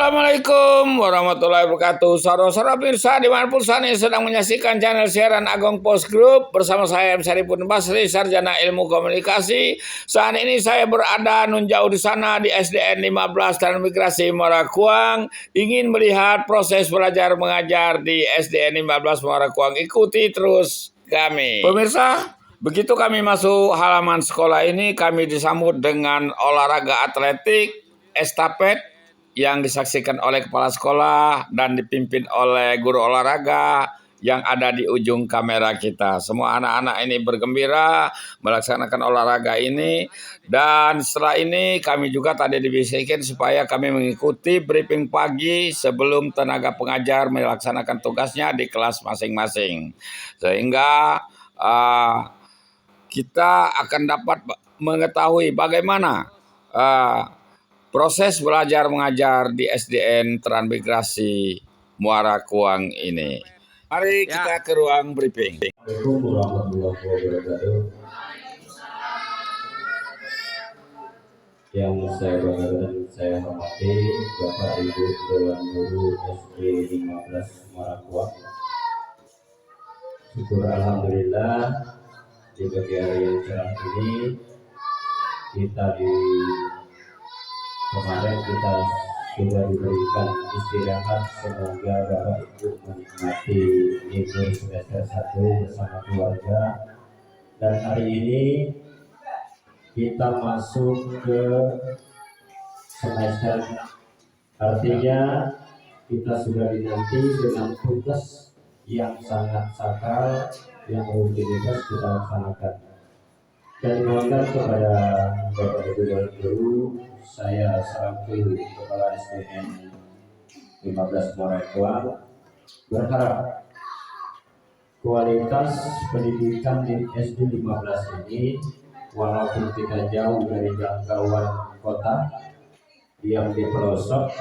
Assalamualaikum warahmatullahi wabarakatuh. Saudara-saudara pemirsa dimanapun Anda sedang menyaksikan channel siaran Agung Post Group bersama saya M. Syarifudin Basri, Sarjana Ilmu Komunikasi. Saat ini saya berada nun jauh di sana di SDN 15 Transmigrasi Muara Kuang, ingin melihat proses belajar mengajar di SDN 15 Muara Kuang. Ikuti terus kami. Pemirsa, begitu kami masuk halaman sekolah ini, kami disambut dengan olahraga atletik, estafet yang disaksikan oleh kepala sekolah dan dipimpin oleh guru olahraga yang ada di ujung kamera kita. Semua anak-anak ini bergembira melaksanakan olahraga ini, dan setelah ini kami juga tadi dibisikin supaya kami mengikuti briefing pagi sebelum tenaga pengajar melaksanakan tugasnya di kelas masing-masing, sehingga kita akan dapat mengetahui bagaimana proses belajar mengajar di SDN Transmigrasi Muara Kuang ini. Mari kita ke ruang briefing. Assalamualaikum warahmatullahi wabarakatuh. Yang saya banggakan dan saya hormati Bapak Ibu Dewan Guru SD 15 Muara Kuang. Syukur alhamdulillah di pagi hari yang cerah ini kemarin kita sudah diberikan istirahat. Semoga Bapak Ibu menikmati libur semester 1 bersama keluarga, dan hari ini kita masuk ke semester, artinya kita sudah dinanti dengan tugas yang sangat sakral yang rutinitas kita laksanakan. Dan mohonkan kepada Bapak Ibu dan Guru, saya selaku Kepala SDN 15 Muara Kuang berharap kualitas pendidikan di SD 15 ini, walaupun kita jauh dari jangkauan kota, diam di pelosok,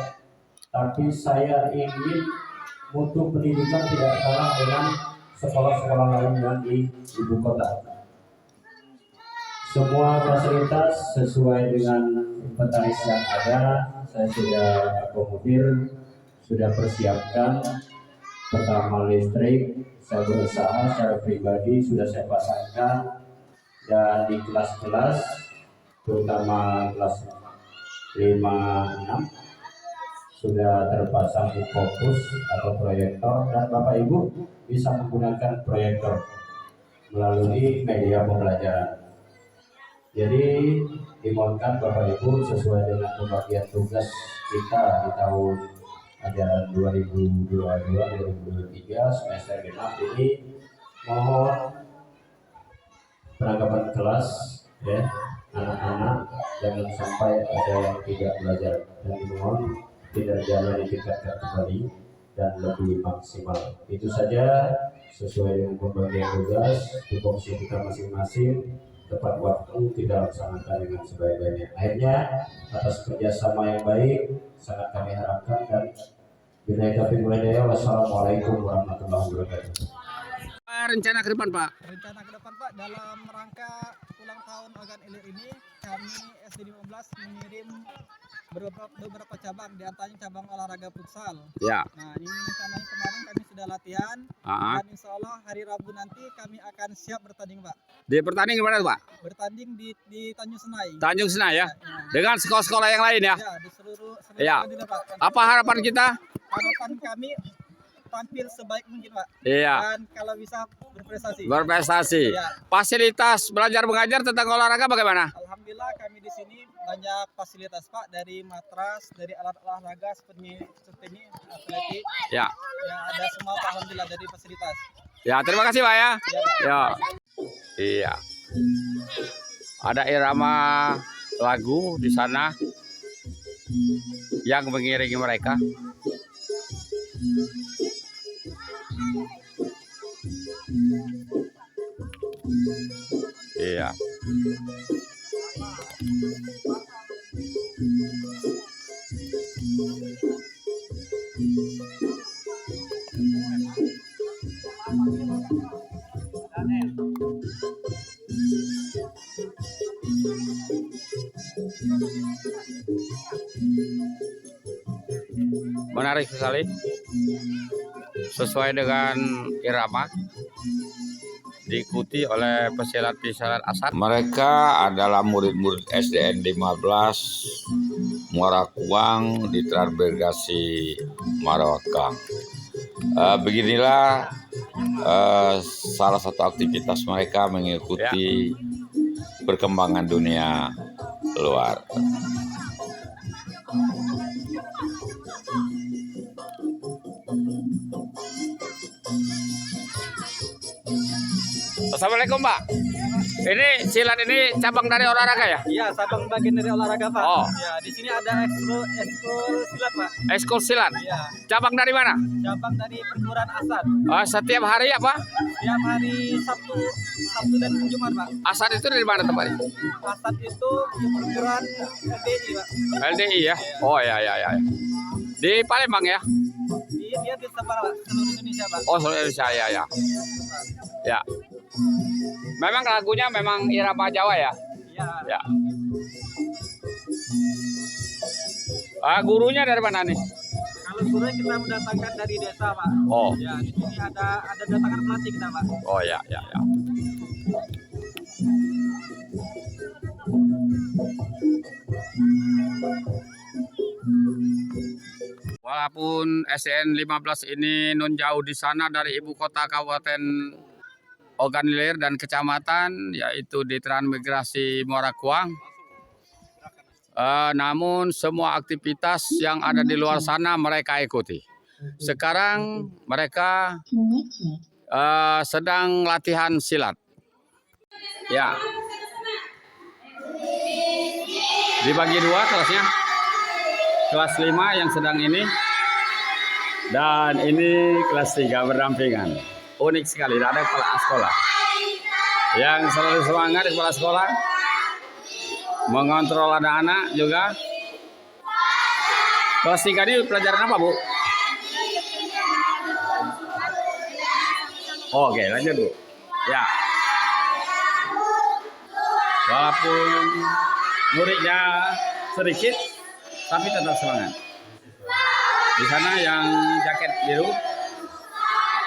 tapi saya ingin mutu pendidikan tidak kalah dengan sekolah-sekolah lain yang di ibu kota. Semua fasilitas sesuai dengan inventaris yang ada, saya sudah akomodir, sudah persiapkan. Pertama listrik, saya berusaha secara pribadi sudah saya pasangkan, dan di kelas-kelas, terutama kelas 5-6, sudah terpasang fokus atau proyektor, dan Bapak Ibu bisa menggunakan proyektor melalui media pembelajaran. Jadi dimohonkan Bapak Ibu sesuai dengan pembagian tugas kita di tahun ajaran 2022-2023 semester genap ini, mohon penanggapan kelas ya anak-anak, jangan sampai ada yang tidak belajar, dan dimohon kinerjanya ditingkatkan kembali dan lebih maksimal. Itu saja sesuai dengan pembagian tugas, tupoksi kita masing-masing, tepat waktu tidak laksanakan dengan sebaik-baiknya. Akhirnya atas kerjasama yang baik sangat kami harapkan, dan wassalamualaikum warahmatullahi wabarakatuh. Rencana ke depan, Pak? Rencana ke depan, Pak, dalam rangka ulang tahun Ogan Ilir ini, kami SD 15 mengirim beberapa cabang, di antaranya cabang olahraga futsal. Ya. Nah, ini rencananya kemarin kami sudah latihan, dan insya Allah hari Rabu nanti kami akan siap bertanding, Pak. Di pertanding gimana, Pak? Bertanding di Tanjung Senai. Tanjung Senai ya? Ya. Dengan sekolah-sekolah yang lain ya? Ya, di seluruh Ya. dunia, Pak. Apa harapan kita? Harapan kami tampil sebaik mungkin, Pak. Iya. Dan kalau bisa berprestasi. Berprestasi. Ya. Fasilitas belajar mengajar tentang olahraga bagaimana? Alhamdulillah kami di sini banyak fasilitas, Pak, dari matras, dari alat olahraga seperti atletik. Ya. Ya, ada semua, Pak, alhamdulillah dari fasilitas. Ya, terima kasih, Pak ya. Ya. Ya. Iya. Ada irama lagu di sana yang mengiringi mereka. Iya. menarik sekali. Sesuai dengan irama. Diikuti oleh pesilat-pesilat asat. Mereka adalah murid-murid SDN 15 Muara Kuang di Transmigrasi Marawakang. Beginilah salah satu aktivitas mereka mengikuti perkembangan dunia luar. Assalamualaikum, Pak. Ini silat ini cabang dari olahraga ya? Iya, cabang bagian dari olahraga, Pak. Oh. Ya, di sini ada ekskul silat, Pak. Ekskul silat. Iya, Cabang dari mana? cabang dari perguruan asat. Setiap hari apa? Setiap hari Sabtu dan Jumat, Pak. Asat itu dari mana tempatnya? Asat itu perguruan LDI, Pak. LDI ya? Oh ya. Di Palembang ya? Dia disebar, Pak, seluruh Indonesia, Pak. Oh, seluruh Indonesia ya. Ya. Memang lagunya memang irama Jawa ya? Iya. Ya. Gurunya dari mana nih? Kalau guru kita mendatangkan dari desa, Pak. Oh. Ya, di sini ada datangan pelatih kita, Pak. Oh ya. Walaupun SDN 15 ini non jauh di sana dari ibu kota Kabupaten Ogan Ilir dan kecamatan, yaitu di Transmigrasi Muara Kuang. Namun semua aktivitas yang ada di luar sana mereka ikuti. Sekarang mereka sedang latihan silat. Ya. Dibagi dua kelasnya. Kelas 5 yang sedang ini. Dan ini kelas 3 berdampingan. Unik sekali, ada kepala sekolah. Yang selalu semangat di kepala sekolah. Mengontrol anak-anak juga. Kelas 3 ini pelajaran apa, Bu? Oke, lanjut, Bu. Ya. Walaupun muridnya sedikit, tapi tetap semangat. Di sana yang jaket biru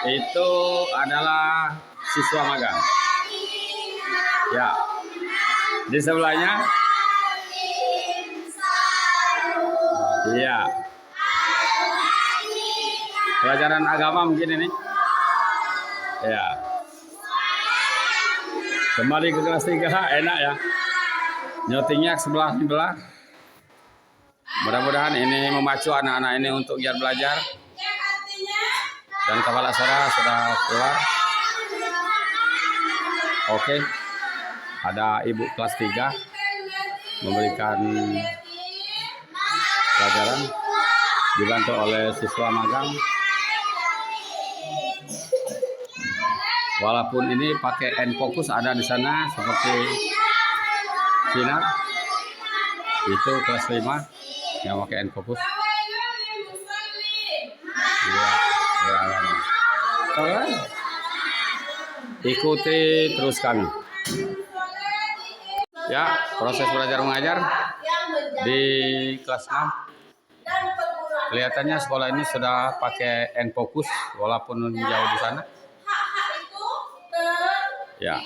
itu adalah siswa magang. Ya. Di sebelahnya, iya. Pelajaran agama mungkin ini. Ya. Kembali ke kelas 3, enak ya. Nyotingnya sebelah. Mudah-mudahan ini memacu anak-anak ini untuk giat belajar. Dan kepala suara sudah keluar. Oke. Ada ibu kelas 3 memberikan pelajaran dibantu oleh siswa magang. Walaupun ini pakai N-Focus ada di sana seperti sinar. Itu kelas 5 yang pakai N-Focus. Iya. Ikuti terus kami. Ya, proses belajar mengajar di kelas 6. Kelihatannya sekolah ini sudah pakai N-Focus walaupun jauh di sana. Ya.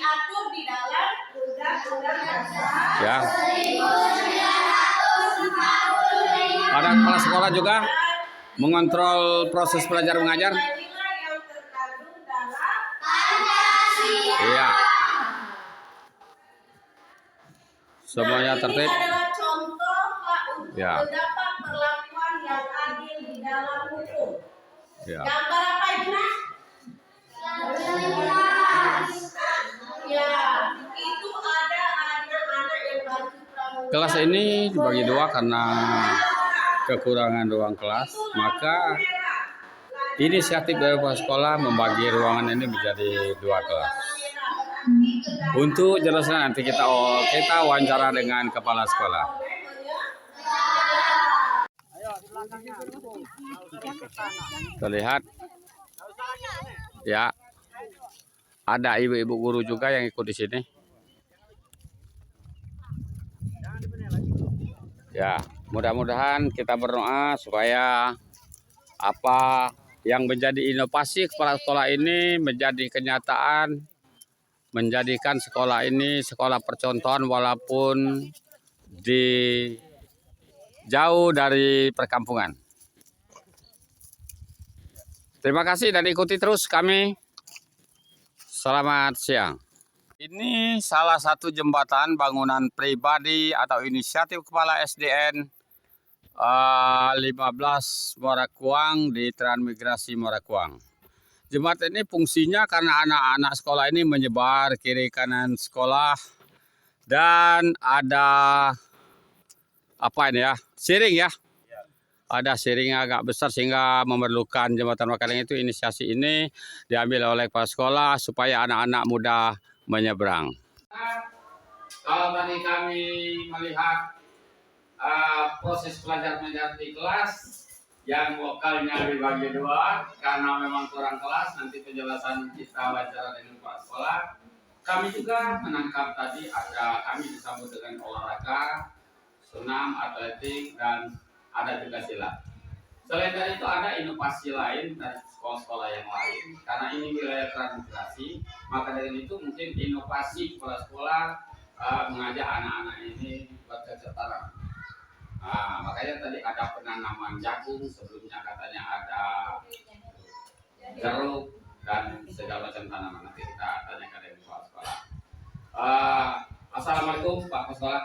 Ya. Ada kepala sekolah juga mengontrol proses belajar mengajar. Iya. Semuanya tertib. Ya. Perlakuan yang adil di dalam hukum. Ya. Gambar apa ini, Mas? Ya, itu ada anak-anak yang bagi pramuka. Kelas ini dibagi dua karena kekurangan ruang kelas, maka inisiatif dari kepala sekolah membagi ruangan ini menjadi 2 kelas. Untuk jelasnya nanti kita wawancara dengan kepala sekolah. Terlihat ya, ada ibu-ibu guru juga yang ikut di sini. Ya, mudah-mudahan kita berdoa supaya apa yang menjadi inovasi kepala sekolah ini menjadi kenyataan, menjadikan sekolah ini sekolah percontohan walaupun di jauh dari perkampungan. Terima kasih dan ikuti terus kami. Selamat siang. Ini salah satu jembatan bangunan pribadi atau inisiatif Kepala SDN 15 Muara Kuang di Transmigrasi Muara Kuang. Jembatan ini fungsinya karena anak-anak sekolah ini menyebar kiri kanan sekolah dan ada apa ini ya, sharing ya. Ada sharing agak besar sehingga memerlukan jembatan Wakaleng itu. Inisiasi ini diambil oleh kepala sekolah supaya anak-anak mudah menyeberang. Kalau tadi kami melihat proses pelajar mengajar di kelas yang vokalnya dibagi dua karena memang kurang kelas, nanti penjelasan kita wawancara dengan kepala sekolah. Kami juga menangkap tadi ada kami disambut dengan olahraga, senam, atletik, dan ada juga silat. Selain dari itu ada inovasi lain dari sekolah-sekolah yang lain. Karena ini wilayah transmigrasi, maka dengan itu mungkin inovasi sekolah-sekolah mengajak anak-anak ini bercocok tanam. Makanya tadi ada penanaman jagung, sebelumnya katanya ada jeruk dan segala macam tanaman. Nanti kita tanyakan dari kepala sekolah. Assalamualaikum Pak Kepala Sekolah.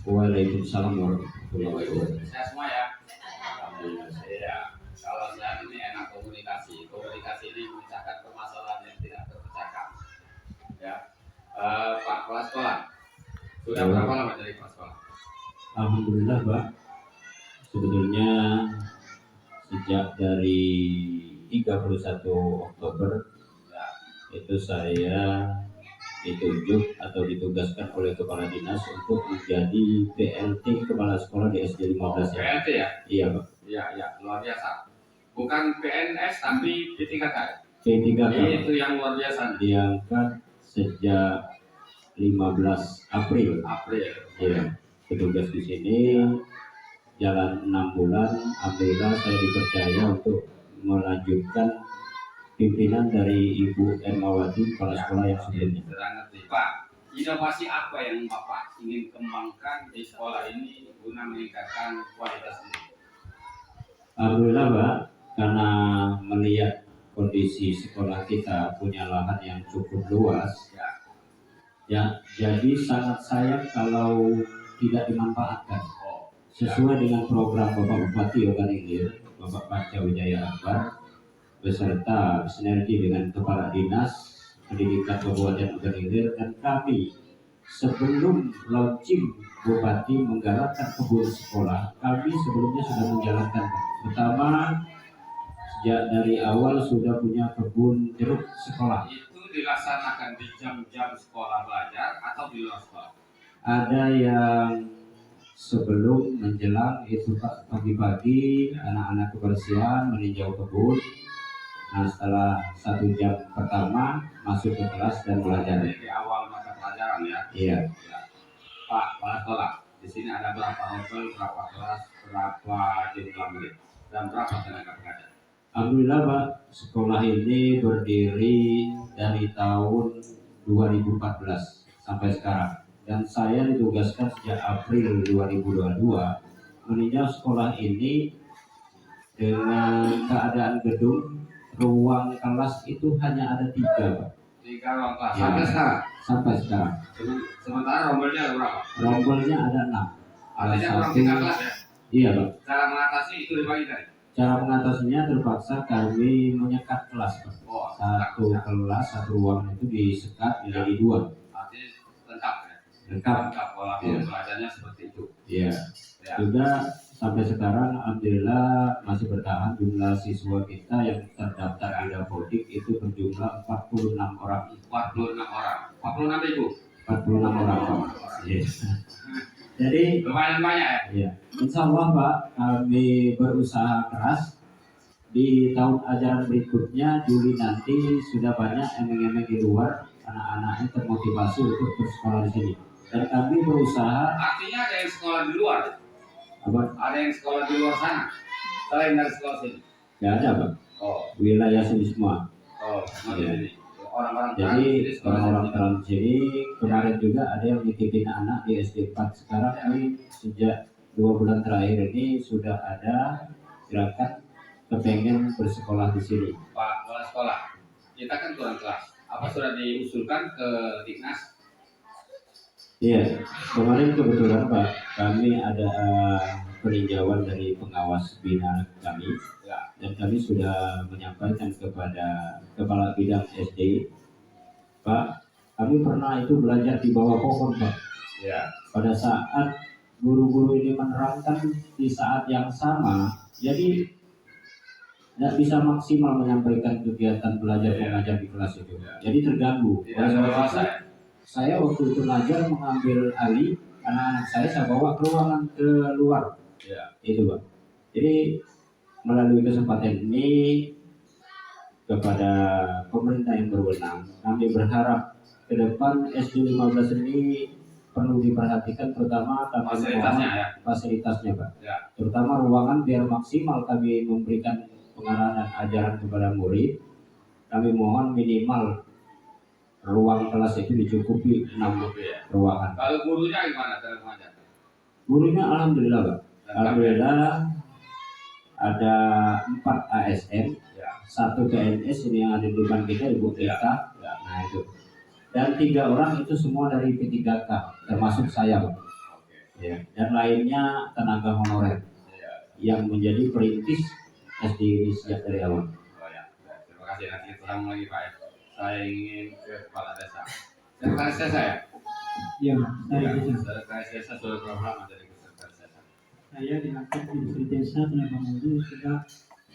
Waalaikumsalam warahmatullahi wabarakatuh. Saya semua ya. Ya, kalau saya ini enak komunikasi. Komunikasi ini memecahkan permasalahan yang tidak terpecahkan. Ya, Pak Kepala Sekolah. Sudah berapa lama jadi Kepala Sekolah? Alhamdulillah Pak. Sebetulnya sejak dari 31 Oktober itu saya ditunjuk atau ditugaskan oleh kepala dinas untuk menjadi PLT kepala sekolah di SD 15 ya. PLT ya? Iya Pak. Iya, luar biasa. Bukan PNS tapi P3K. P3K. Itu yang luar biasa. Diangkat sejak 15 April. Iya, bertugas di sini jalan 6 bulan. Alhamdulillah saya dipercaya untuk melanjutkan pimpinan dari Ibu Ermawati kepala sekolah yang sebelumnya. Pak, inovasi apa yang Bapak ingin kembangkan di sekolah ini guna meningkatkan kualitas ini? Alhamdulillah Pak, karena melihat kondisi sekolah kita punya lahan yang cukup luas, ya jadi sangat sayang kalau tidak dimanfaatkan. Sesuai dengan program Bapak Bupati Ogan Ilir, Bapak Panca Wijaya Akbar, beserta sinergi dengan Kepala Dinas Pendidikan Kabupaten Ogan Ilir dan kami sebelum launching Bupati menggalakkan kebun sekolah, kami sebelumnya sudah menjalankan. Pertama, sejak dari awal sudah punya kebun jeruk sekolah. Itu dilaksanakan di jam-jam sekolah belajar atau di luar sekolah? Ada yang sebelum menjelang itu Pak, pagi-pagi anak-anak kebersihan meninjau kebun. Nah setelah 1 jam pertama masuk ke kelas dan belajar. Di awal mata pelajaran ya? Iya. Ya. Pak, kepala sekolah, di sini ada berapa rombel, berapa kelas, berapa jumlah murid, dan berapa tenaga pengajar? Alhamdulillah Pak, sekolah ini berdiri dari tahun 2014 sampai sekarang. Dan saya ditugaskan sejak April 2022 meninjau sekolah ini dengan keadaan gedung, ruang kelas itu hanya ada 3 Pak. 3 ruang kelas, Ya, sampai sekarang? Sampai sekarang. Sementara rombelnya ada berapa? Rombelnya ada 6. Artinya kurang 3 kelas ya? Iya Pak. Cara mengatasi itu dibagi tadi? Cara mengatasinya terpaksa kami menyekat kelas Pak. Satu kelas, satu ruang itu disekat menjadi 2. Artinya lengkap ya? Lengkap. Pola belajarnya seperti itu. Iya. Ya. Juga sampai sekarang alhamdulillah masih bertahan jumlah siswa kita yang terdaftar di Dapodik itu berjumlah 46 orang. 46 orang. 46 ribu. 46 orang Pak. Yes. Jadi Lumayan banyak ya? ya, insya Allah Pak, kami berusaha keras. Di tahun ajaran berikutnya Juli nanti sudah banyak emeng-emeng di luar, anak-anaknya termotivasi untuk bersekolah di sini. Dan kami berusaha. Artinya ada yang sekolah di luar? Apa? Ada yang sekolah di luar sana? Selain dari sekolah sini? nggak ada Pak, Oh, wilayah sini semua. oh, Iya. ini orang-orang Jadi sekolah orang-orang sini. trans ini kemarin juga ada yang nitipin anak di SD 4. Sekarang ini sejak 2 bulan terakhir ini sudah ada gerakan kepengen bersekolah di sini. Pak kepala sekolah, kita kan kurang kelas. Apa sudah diusulkan ke Dignas? Iya, kemarin kebetulan Pak, kami ada peninjauan dari pengawas bina kami, Ya, dan kami sudah menyampaikan kepada kepala bidang SD, Pak, kami pernah itu belajar di bawah pohon Pak. ya, Pada saat guru-guru ini menerangkan di saat yang sama, jadi tidak bisa maksimal menyampaikan kegiatan belajar mengajar di kelas itu. Jadi terganggu. tidak Oleh sebab berkuasa. itu, saya waktu itu ngajar mengambil alih anak-anak saya bawa ke ruangan keluar. Ya, Itu Pak. Jadi melalui kesempatan ini kepada pemerintah yang berwenang, kami berharap ke depan SD 15 ini perlu diperhatikan, terutama kami fasilitasnya ya. fasilitasnya Pak. Ya, Terutama ruangan biar maksimal kami memberikan pengarahan dan ajaran kepada murid. Kami mohon minimal ruang kelas itu dicukupi 6 ya. ruangan. Kalau gurunya gimana cara mengajar? Gurunya alhamdulillah Pak. Dan Alhamdulillah ada 4 ASN, Ya, 1 PNS ini yang ada di depan kita, Ibu Kita. ya. Nah itu. Dan 3 orang itu semua dari P3K, termasuk saya Pak. Oke. Ya. Dan lainnya tenaga honorer Ya. yang menjadi perintis SD ini sejak dari awal. Oh ya, terima kasih. Nanti kita sambung lagi Pak ya. Saya ingin ke kepala desa. Sekretaris desa ya? Iya, Ya, sekretaris desa sudah berapa lama jadi sekretaris desa? saya diangkat di desa Tenaga Muda sudah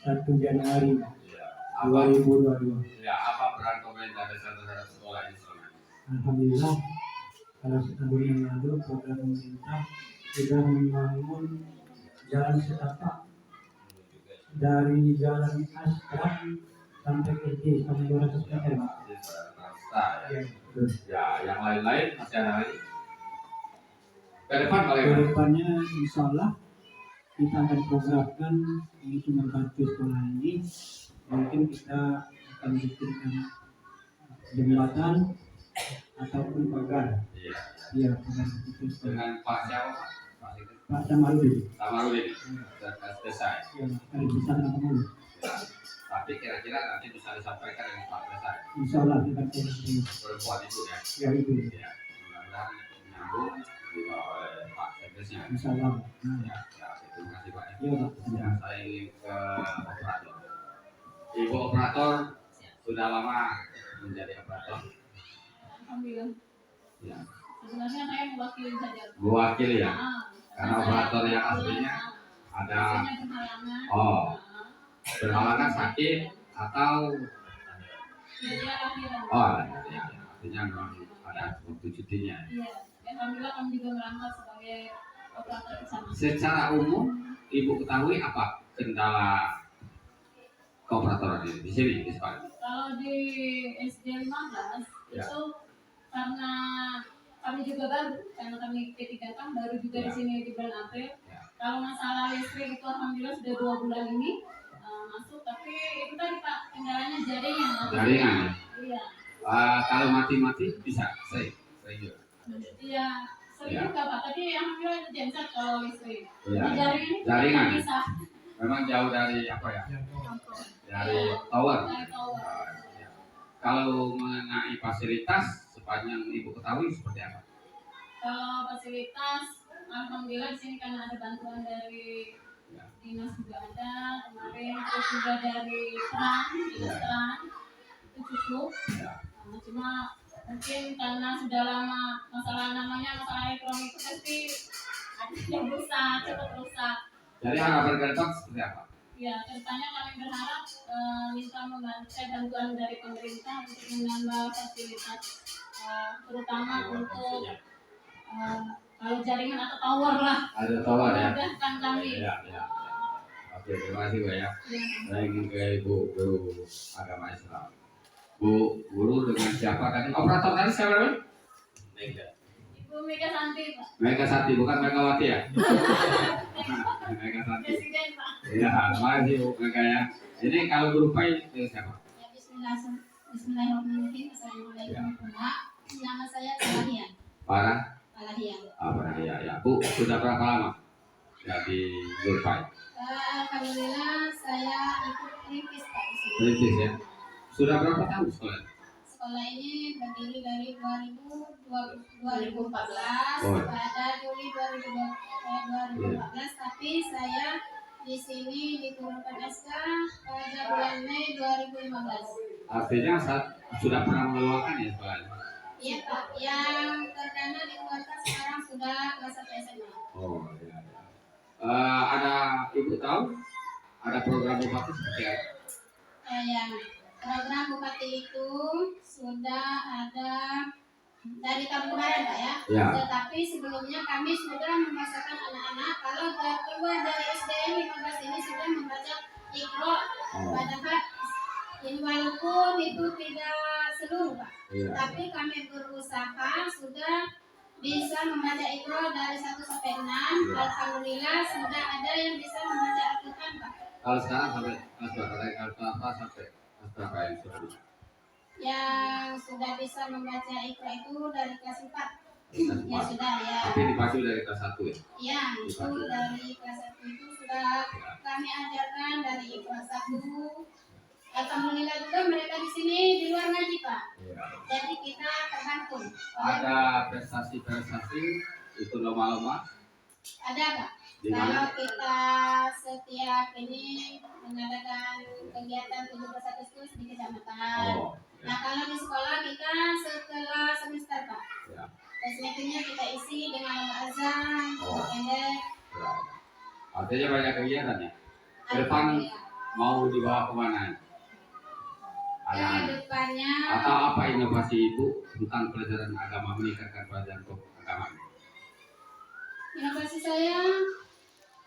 1 Januari Ya, apa 2022. ya apa peran pemerintah desa terhadap sekolah ini selama ini? Alhamdulillah, kalau setahun yang lalu program pemerintah sudah membangun jalan setapak dari jalan aspal sampai ke D sampai 200 meter. Masih swasta ya. Ya, betul. Ya, yang lain-lain masih ada lagi. Ke depan paling Kedepannya insya Allah kita akan programkan ini cuma bantu sekolah ini, mungkin kita akan bikinkan jembatan ataupun pagar. Iya. Iya, pagar itu sekolah. Dengan Pak siapa Pak? Pak itu. Pak Samarudin. Samarudin, sekretaris desa ya. Ya, dari desa Tenaga Muda. Ya. Tapi kira-kira nanti bisa disampaikan dengan Pak desa ya. Insya Allah kita akan Perempuan itu ya. ya itu. Ya, mudah-mudahan nyambung dibawa oleh Pak Sekresnya. Insya Allah. Ya, ya, terima kasih Pak. Iya Pak. Ya, saya ingin ke operator. Ibu operator sudah lama menjadi operator. Alhamdulillah. Ya, Sebenarnya saya mewakili saja. mewakili ya. Ah, Karena operator yang aslinya ada biasanya berhalangan. Oh. berhalangan sakit atau Dia lahiran. oh ada ya, artinya memang ada waktu cutinya. Iya. Alhamdulillah kami juga merangkap sebagai operator di sana. Secara umum ibu ketahui apa kendala kooperator di sini di sekolah? Kalau di SD 15 Ya. itu karena kami juga baru, karena kami P3 kan baru juga Ya. di sini di bulan April. Ya. Kalau masalah listrik itu alhamdulillah sudah 2 bulan ini masuk, tapi itu tadi Pak kendalanya jaringan. Jaringan ya? Iya. Kalau mati-mati bisa sering juga. Iya, sering Ya. juga Pak. Tadi alhamdulillah itu genset kalau listrik. Ya. Di jaringan ini Jaringan. tidak bisa. Memang jauh dari apa ya? Dari tower. Dari tower. Ya. Kalau mengenai fasilitas sepanjang ibu ketahui seperti apa? Kalau fasilitas, alhamdulillah di sini karena ada bantuan dari Ya. dinas juga ada kemarin, terus juga dari dinas peran itu cukup. Ya. Cuma mungkin karena sudah lama masalah ekonomi itu pasti ada yang rusak, cepat rusak. Jadi harapan ke depan seperti apa? Ya, kedepannya kami berharap minta bantuan dari pemerintah untuk menambah fasilitas, terutama untuk kalau jaringan atau tower lah. Ada tower ya? Memudahkan kami. Ya, ya. Oke, terima kasih Bu ya. Ya. Saya ingin ke Ibu Guru Agama Islam. Bu Guru dengan siapa tadi? Operator tadi siapa namanya? Mega. Ibu Mega Santi, Pak. Mega Sati, bukan Megawati ya? Kakak Santi. Presiden Pak. Iya, makasih Bu Kakak ya. Jadi kalau berupai siapa? Ya, Bismillahirrahmanirrahim. Assalamualaikum warahmatullahi. Nama saya Palahian. Palahian. Apa ya. Bu, sudah berapa lama jadi berupai? Alhamdulillah saya ikut perintis Pak di sini. Perintis ya. Sudah berapa tahun sekolah? Sekolah ini berdiri dari 2014 Oh. pada Juli 2014, tapi saya di sini diturunkan SK pada bulan Mei 2015. Artinya sudah pernah mengeluarkan ya sekolahnya? Iya Pak, yang terdana dikeluarkan sekarang sudah kelas 1 SMA. Oh iya. Ada ibu tahu? Ada program bupati seperti apa? Yang program bupati itu sudah ada dari tahun kemarin Pak ya. Ya. Tetapi sebelumnya kami sudah membahasakan anak-anak kalau keluar dari SDN 15 ini sudah membaca Iqra. Padahal ini walaupun itu tidak seluruh Pak. Iya. Tapi kami berusaha sudah bisa membaca Iqra dari 1 sampai 6. Alhamdulillah sudah ada yang bisa membaca Al-Quran Pak. Kalau sekarang sampai kelas berapa? Dari kelas berapa sampai kelas berapa yang sudah bisa? Yang sudah bisa membaca Iqra itu dari kelas 4. Kelas Ya 4. sudah ya. Tapi dipacu dari kelas 1 ya? Ya, itu dari kelas 1 itu sudah kami ajarkan dari Iqra 1. Alhamdulillah juga mereka di sini di luar ngaji Pak. Iya. Jadi kita terbantu. Ada prestasi-prestasi itu lomba-lomba? Ada Pak. Di Kalau mana? kita setiap ini mengadakan kegiatan 17 Agustus di kecamatan. Oh, Nah kalau di sekolah kita setelah semester Pak. ya. Terus meetingnya kita isi dengan lomba azan, Oh. pendek. Ya. Artinya banyak kegiatan ya. Ke depan mau dibawa kemana? Ke Anak-anak. depannya Atau apa inovasi ibu tentang pelajaran agama, meningkatkan pelajaran agama? inovasi saya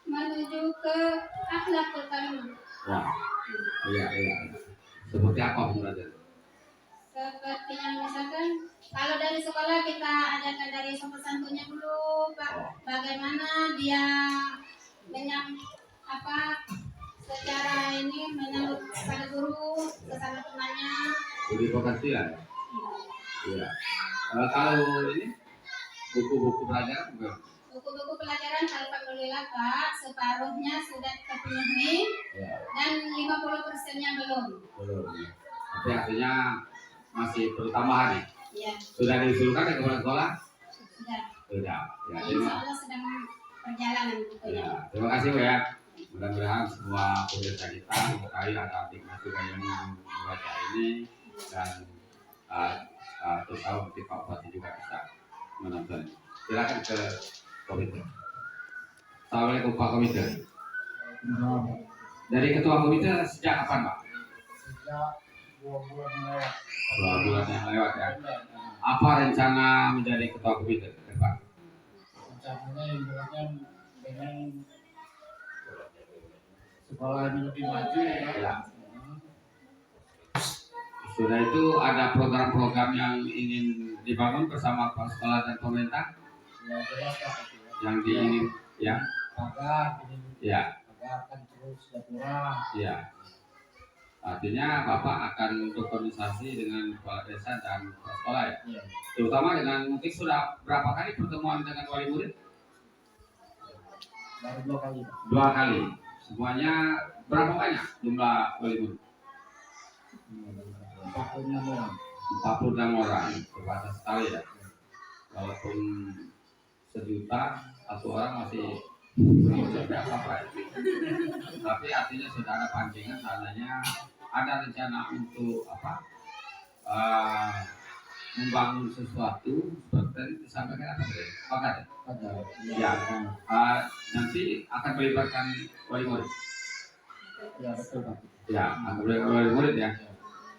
menuju ke akhlakul karimah. Wah, iya. Seperti apa belajar? Seperti yang misalkan kalau dari sekolah kita ajarkan dari sopan santunnya dulu Pak, bagaimana dia secara ini menyambut pada guru sesama temannya. Lebih pengertian. Iya. Kalau ini buku-buku pelajaran bagaimana? Buku-buku pelajaran alhamdulillah Pak separuhnya sudah terpenuhi Ya, dan 50%-nya belum. belum. Tapi artinya masih pertambahan ya. Ya, Sudah diusulkan ke kepala sekolah? sudah. Sudah. Ya, Insya Allah sedang perjalanan gitu ya. ya. Terima kasih Bu ya. Mudah-mudahan semua pemirsa kita mengetahui ada adik juga yang membaca ini dan terutama nanti Pak Bupati juga bisa menonton. Silakan ke komite. Assalamualaikum Pak Komite. Dari ketua komite sejak kapan Pak? Sejak 2 bulan lewat. 2 bulan yang lewat ya. Apa rencana menjadi ketua komite ke depan? Rencananya ibaratnya pengen sekolah ini lebih maju Ya. Sudah itu ada program-program yang ingin dibangun bersama Pak Sekolah dan pemerintah Ya jelas Pak. yang diingin ya, Pagar ya, akan terus berkurang. ya. Artinya Bapak akan berkoordinasi dengan kepala desa dan kepala sekolah ya, Ya. terutama dengan mungkin sudah berapa kali pertemuan dengan wali murid? Baru 2 kali Pak. 2 kali. Semuanya berapa banyak jumlah wali murid? 46 orang. 46 orang, terbatas sekali ya. Walaupun 1 juta, 1 orang masih belum sampai apa-apa ya. Tapi artinya sudah ada pancingan, seandainya ada rencana untuk membangun sesuatu seperti yang disampaikan apa tadi? Pakat ya? Pagar. Ya. Nanti akan melibatkan wali murid. Ya betul Pak. Ya, akan melibatkan wali murid ya.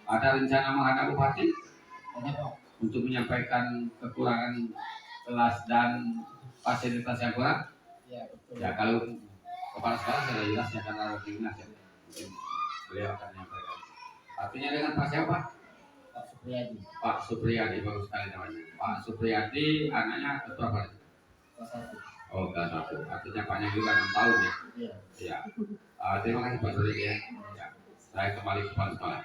Ada rencana menghadap bupati Ada Pak. untuk menyampaikan kekurangan kelas dan fasilitas yang kurang. Ya betul. Ya, kalau kepala sekolah sudah jelas ya karena dinas ya. Mungkin beliau akan menyampaikan. Artinya dengan Pak siapa? Pak Supriyadi. Pak Supriyadi, bagus sekali namanya. Pak Supriyadi anaknya ketua apa? Kelas 1. Oh, kelas 1. Artinya Paknya juga 6 tahun ya? Iya. Iya. Terima kasih Pak Sulit ya. Ya. Saya kembali ke kepala sekolah.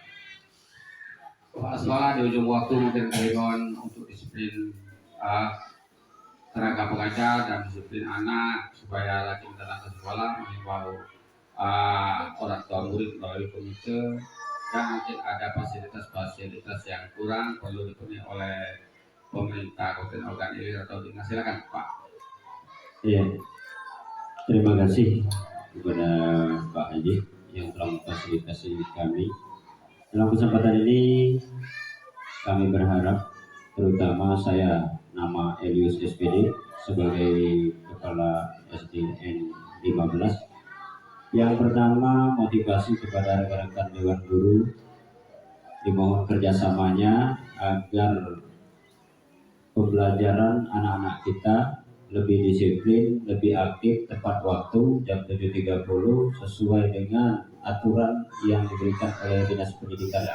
Kepala sekolah di ujung waktu mungkin kehebohan untuk disiplin tenaga pengajar dan disiplin anak supaya rajin datang ke sekolah, mengimbau orang tua murid melalui komite, dan mungkin ada fasilitas-fasilitas yang kurang perlu dipenuhi oleh pemerintah Kabupaten Ogan Ilir atau dinas. Silakan Pak. Iya. Terima kasih kepada Pak Haji yang telah memfasilitasi kami. Dalam kesempatan ini kami berharap, terutama saya nama Elius SPD sebagai Kepala SDN 15. Yang pertama, motivasi kepada rekan-rekan Dewan Guru, dimohon kerjasamanya agar pembelajaran anak-anak kita lebih disiplin, lebih aktif, tepat waktu jam 7.30 sesuai dengan aturan yang diberikan oleh Dinas Pendidikan.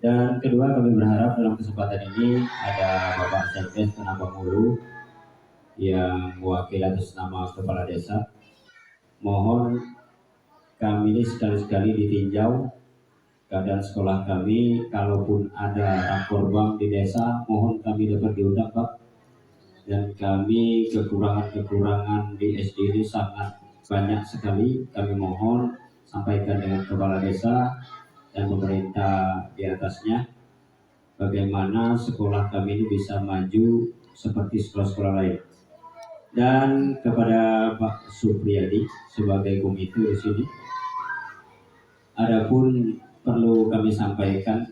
Dan kedua, kami berharap dalam kesempatan ini ada Bapak Sekdes Penambang Hulu yang mewakili atas nama Kepala Desa. Mohon kami ini sekali-sekali ditinjau keadaan sekolah kami. Kalaupun ada rapor bank di desa, mohon kami dapat diundang Pak. Dan kami kekurangan-kekurangan di SD ini sangat banyak sekali. Kami mohon sampaikan dengan Kepala Desa dan pemerintah di atasnya, bagaimana sekolah kami ini bisa maju seperti sekolah-sekolah lain. Dan kepada Pak Supriyadi sebagai komite di sini, adapun perlu kami sampaikan,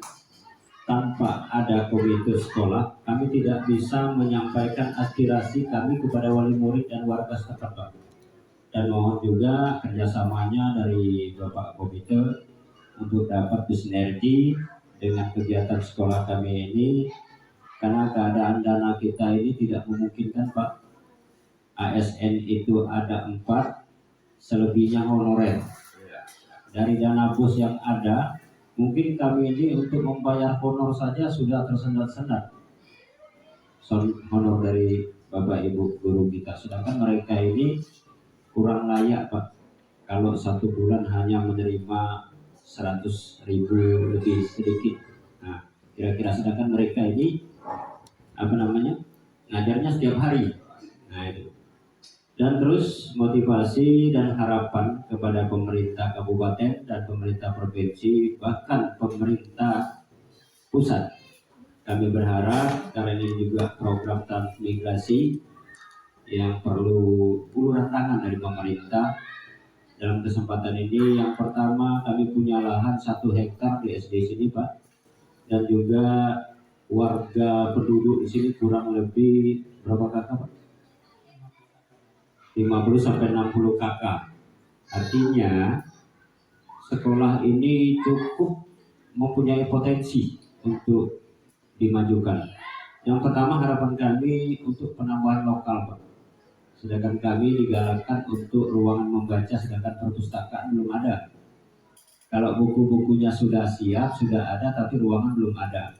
tanpa ada komite sekolah, kami tidak bisa menyampaikan aspirasi kami kepada wali murid dan warga setempat. Dan mohon juga kerjasamanya dari Bapak Komite untuk dapat bersinergi dengan kegiatan sekolah kami ini, karena keadaan dana kita ini tidak memungkinkan Pak. ASN itu ada 4, selebihnya honorer. Dari dana bos yang ada, mungkin kami ini untuk membayar honor saja sudah tersendat-sendat honor dari Bapak Ibu guru kita, sedangkan mereka ini kurang layak Pak. Kalau 1 bulan hanya menerima 100.000 lebih sedikit. Nah, kira-kira sedangkan mereka ini ngajarnya setiap hari. Nah itu. Dan terus motivasi dan harapan kepada pemerintah kabupaten dan pemerintah provinsi, bahkan pemerintah pusat. Kami berharap karena ini juga program transmigrasi yang perlu uluran tangan dari pemerintah. Dalam kesempatan ini, yang pertama kami punya lahan 1 hektar di SD sini Pak, dan juga warga penduduk di sini kurang lebih berapa kakak Pak? 50-60 kakak. Artinya sekolah ini cukup mempunyai potensi untuk dimajukan. Yang pertama harapan kami untuk penambahan lokal Pak. Sedangkan kami digalakkan untuk ruangan membaca, sedangkan perpustakaan belum ada. Kalau buku-bukunya sudah siap, sudah ada, tapi ruangan belum ada.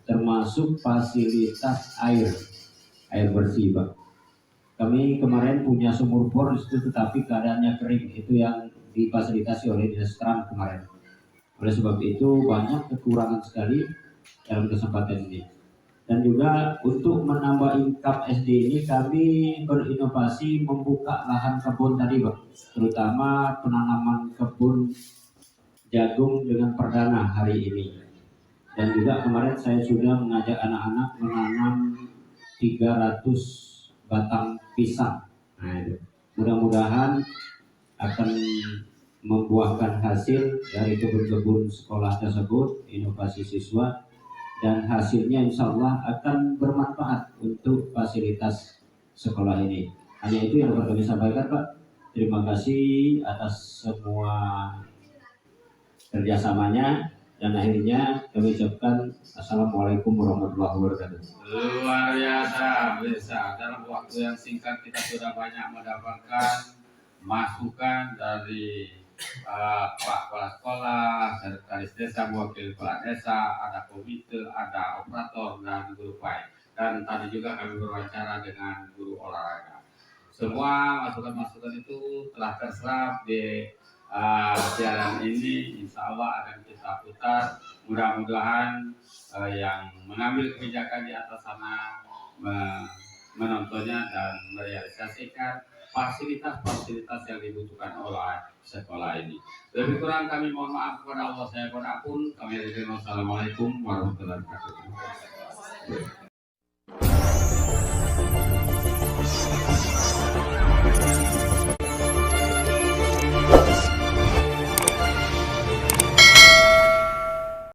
Termasuk fasilitas air bersih Pak. Kami kemarin punya sumur bor di situ, tetapi keadaannya kering. Itu yang difasilitasi oleh Dinas Trans kemarin. Oleh sebab itu banyak kekurangan sekali dalam kesempatan ini. Dan juga untuk menambah income SD ini kami berinovasi membuka lahan kebun tadi Pak, terutama penanaman kebun jagung dengan perdana hari ini. Dan juga kemarin saya sudah mengajak anak-anak menanam 300 batang pisang. Nah itu mudah-mudahan akan membuahkan hasil dari kebun-kebun sekolah tersebut, inovasi siswa, dan hasilnya insya Allah akan bermanfaat untuk fasilitas sekolah ini. Hanya itu yang dapat kami sampaikan Pak. Terima kasih atas semua kerjasamanya, dan akhirnya kami ucapkan Assalamualaikum warahmatullahi wabarakatuh. Luar biasa, bisa. Dalam waktu yang singkat kita sudah banyak mendapatkan masukan dari Pak Kepala Sekolah, Sekretaris Desa, Wakil Kepala Desa, ada komite, ada operator, dan guru PAI. Dan tadi juga kami berwawancara dengan guru olahraga. semua masukan-masukan itu telah terserap di siaran ini. Insya Allah akan kita putar. Mudah-mudahan yang mengambil kebijakan di atas sana menontonnya dan merealisasikan fasilitas-fasilitas yang dibutuhkan oleh sekolah ini. Lebih kurang kami mohon maaf kepada Allah, saya mohon ampun. Kami Assalamualaikum warahmatullahi wabarakatuh.